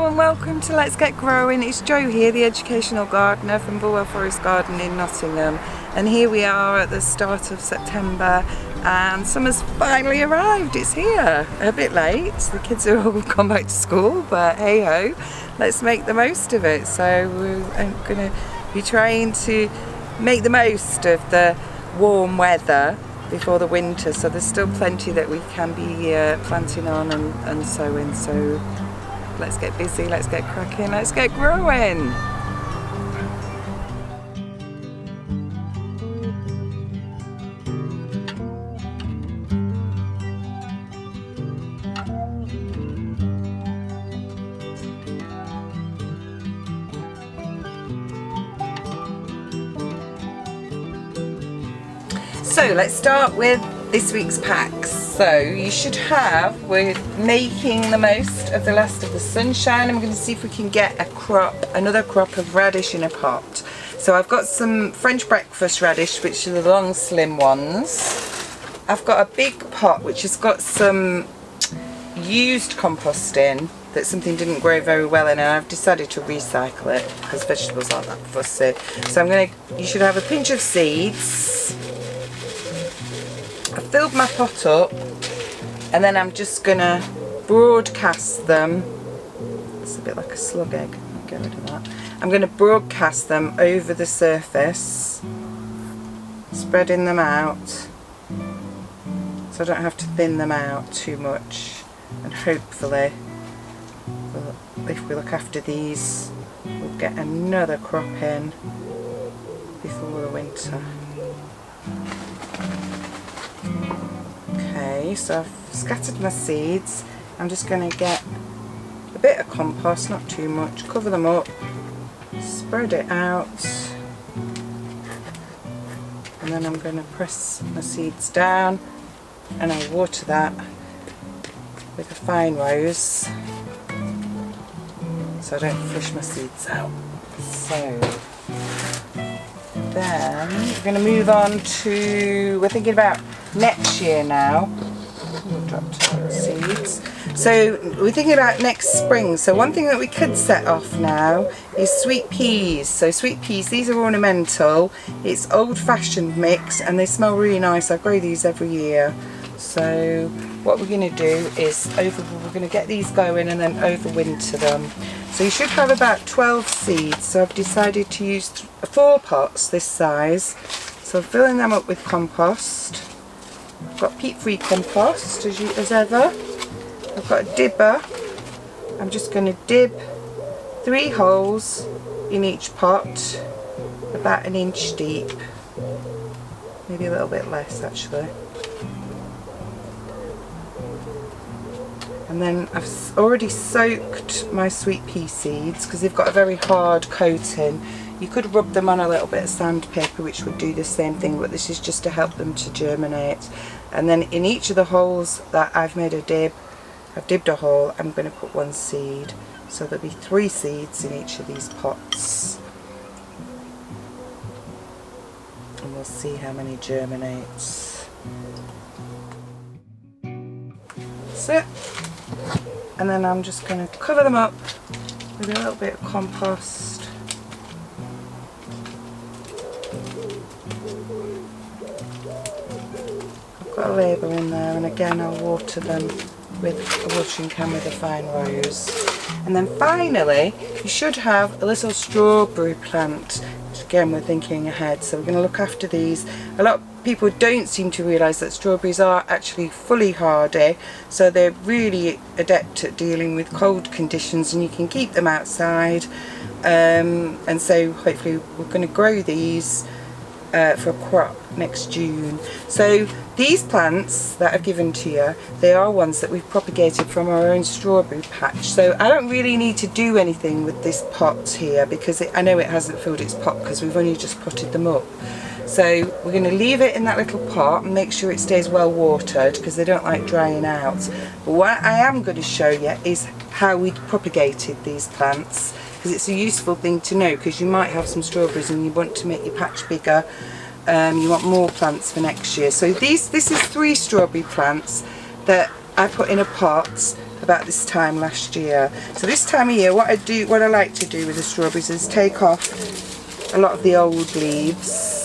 Hello and welcome to Let's Get Growing. It's Jo here, the educational gardener from Bulwell Forest Garden in Nottingham, and here we are at the start of September and summer's finally arrived. It's here, a bit late, the kids are all gone back to school, but hey ho, let's make the most of it. So I'm going to be trying to make the most of the warm weather before the winter, so there's still plenty that we can be planting on and sowing. So let's get busy, let's get cracking, let's get growing. So let's start with this week's packs. So you should have, we're making the most of the last of the sunshine, and we're going to see if we can get another crop of radish in a pot. So I've got some French breakfast radish, which are the long slim ones. I've got a big pot which has got some used compost in that something didn't grow very well in, and I've decided to recycle it because vegetables aren't that fussy. So you should have a pinch of seeds. I filled my pot up, and then I'm just going to broadcast them. It's a bit like a slug egg, I'll get rid of that. I'm going to broadcast them over the surface, spreading them out so I don't have to thin them out too much, and hopefully if we look after these we'll get another crop in before the winter. Okay, so I've scattered my seeds. I'm just going to get a bit of compost, not too much, cover them up, spread it out, and then I'm going to press my seeds down and I'll water that with a fine rose so I don't flush my seeds out. So then we're going to move on to, we're thinking about next year now. Dropped out the seeds. So we're thinking about next spring. So one thing that we could set off now is sweet peas. So sweet peas, these are ornamental. It's old-fashioned mix and they smell really nice. I grow these every year. So what we're going to do is we're going to get these going and then overwinter them. So you should have about 12 seeds. So I've decided to use 4 pots this size. So I'm filling them up with compost. I've got peat-free compost as ever. I've got a dibber. I'm just going to dib 3 holes in each pot, about 1 inch deep, maybe a little bit less actually. And then I've already soaked my sweet pea seeds because they've got a very hard coating. You could rub them on a little bit of sandpaper, which would do the same thing, but this is just to help them to germinate. And then in each of the holes that I've made a dib, I've dibbed a hole, I'm going to put 1 seed. So there'll be 3 seeds in each of these pots. And we'll see how many germinates. That's it. And then I'm just going to cover them up with a little bit of compost. Got a label in there, and again I'll water them with a watering can with a fine rose. And then finally you should have a little strawberry plant, which again we're thinking ahead, so we're going to look after these. A lot of people don't seem to realise that strawberries are actually fully hardy, so they're really adept at dealing with cold conditions, and you can keep them outside. And so hopefully we're going to grow these for a crop next June. So these plants that I've given to you, they are ones that we've propagated from our own strawberry patch. So I don't really need to do anything with this pot here because I know it hasn't filled its pot because we've only just potted them up. So we're going to leave it in that little pot and make sure it stays well watered because they don't like drying out. But what I am going to show you is how we propagated these plants, because it's a useful thing to know, because you might have some strawberries and you want to make your patch bigger. You want more plants for next year. So this is 3 strawberry plants that I put in a pot about this time last year. So this time of year, what I like to do with the strawberries is take off a lot of the old leaves.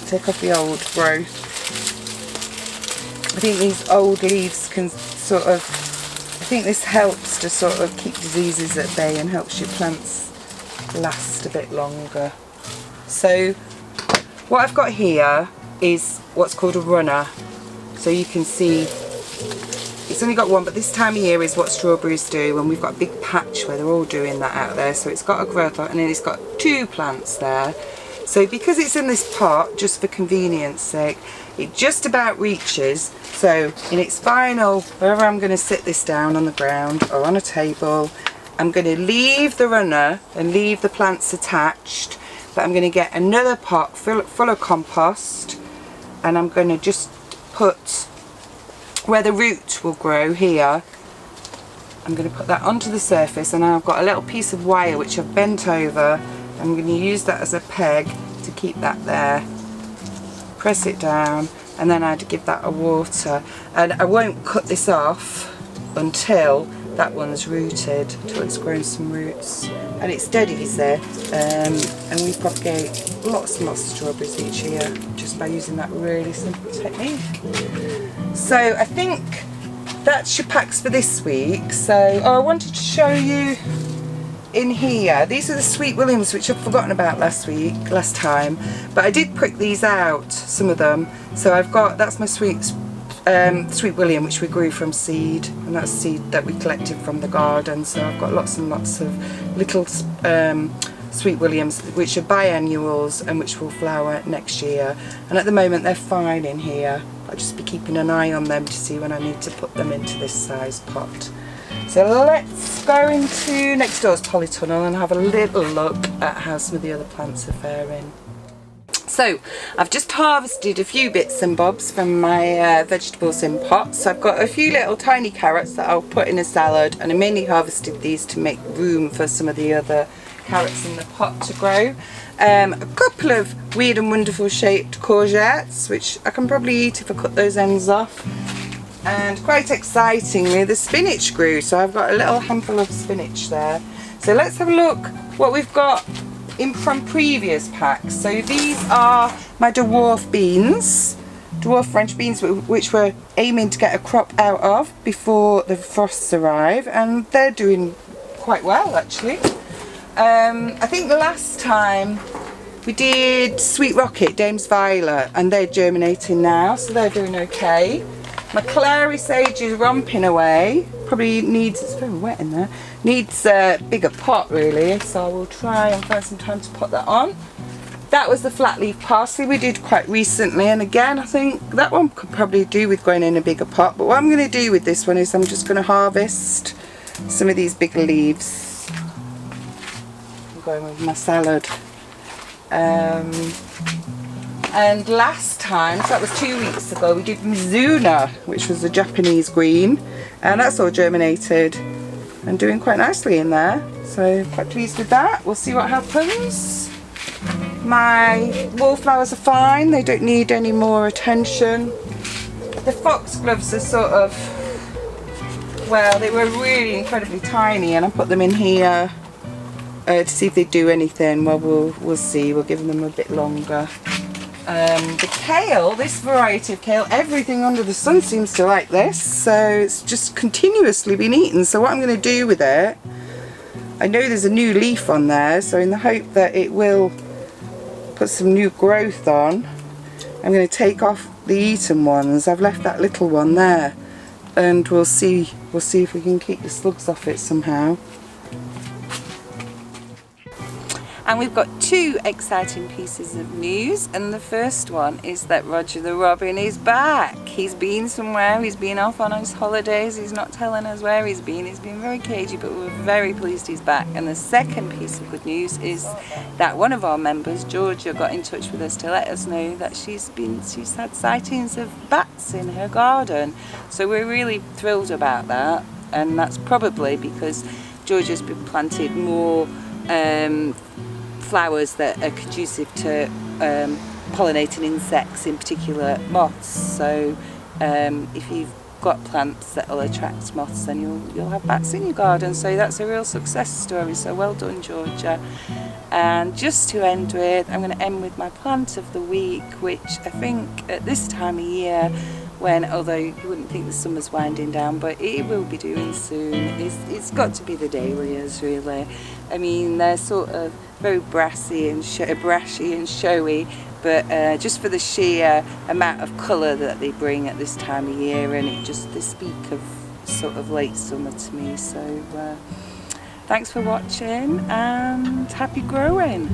Take off the old growth. I think these old leaves can sort of, I think this helps to sort of keep diseases at bay and helps your plants last a bit longer. So what I've got here is what's called a runner. So you can see it's only got one, but this time of year is what strawberries do, and we've got a big patch where they're all doing that out there. So it's got a growth on, and then it's got 2 plants there. So because it's in this pot, just for convenience sake, it just about reaches. So in its final, wherever I'm going to sit this down on the ground or on a table, I'm going to leave the runner and leave the plants attached, but I'm going to get another pot full of compost, and I'm going to just put where the root will grow here. I'm going to put that onto the surface, and now I've got a little piece of wire which I've bent over. I'm going to use that as a peg to keep that there. Press it down, and then I'd give that a water. And I won't cut this off until that one's rooted, till it's grown some roots. And it steadies there. And we propagate lots and lots of strawberries each year just by using that really simple technique. So I think that's your packs for this week. So I wanted to show you in here, these are the Sweet Williams, which I've forgotten about last time, but I did prick these out, some of them. So I've got, that's my Sweet William, which we grew from seed, and that's seed that we collected from the garden. So I've got lots and lots of little Sweet Williams, which are biennials and which will flower next year. And at the moment they're fine in here. I'll just be keeping an eye on them to see when I need to put them into this size pot. So let's go into next door's polytunnel and have a little look at how some of the other plants are faring. So I've just harvested a few bits and bobs from my vegetables in pots. So I've got a few little tiny carrots that I'll put in a salad, and I mainly harvested these to make room for some of the other carrots in the pot to grow. A couple of weird and wonderful shaped courgettes, which I can probably eat if I cut those ends off. And quite excitingly, the spinach grew, so I've got a little handful of spinach there. So let's have a look what we've got in from previous packs. So these are my dwarf beans, dwarf French beans, which we're aiming to get a crop out of before the frosts arrive, and they're doing quite well actually. I think the last time we did Sweet Rocket, Dame's Violet, and they're germinating now, so they're doing okay. My clary sage is romping away. Probably needs, it's very wet in there, needs a bigger pot really, so I will try and find some time to put that on. That was the flat leaf parsley we did quite recently, and again I think that one could probably do with going in a bigger pot. But what I'm going to do with this one is I'm just going to harvest some of these bigger leaves. I'm going with my salad. And last time, so that was 2 weeks ago, we did Mizuna, which was a Japanese green, and that's all germinated and doing quite nicely in there. So quite pleased with that. We'll see what happens. My wallflowers are fine, they don't need any more attention. The foxgloves are sort of, well, they were really incredibly tiny, and I put them in here to see if they do anything. Well, we'll see, we'll give them a bit longer. The kale, this variety of kale, everything under the sun seems to like this, so it's just continuously been eaten. So what I'm going to do with it, I know there's a new leaf on there, so in the hope that it will put some new growth on, I'm going to take off the eaten ones. I've left that little one there, and we'll see if we can keep the slugs off it somehow. And we've got 2 exciting pieces of news, and the first one is that Roger the Robin is back. He's been somewhere, he's been off on his holidays, he's not telling us where he's been very cagey, but we're very pleased he's back. And the second piece of good news is that one of our members, Georgia, got in touch with us to let us know that she's had sightings of bats in her garden. So we're really thrilled about that, and that's probably because Georgia's been planted more flowers that are conducive to pollinating insects, in particular moths. So if you've got plants that will attract moths, then you'll have bats in your garden. So that's a real success story. So well done, Georgia. And just to end with, I'm going to end with my plant of the week, which I think at this time of year, when, although you wouldn't think the summer's winding down, but it will be doing soon, it's got to be the dahlias, really. I mean, they're sort of very brashy and showy, but just for the sheer amount of colour that they bring at this time of year, and they speak of sort of late summer to me. So thanks for watching and happy growing.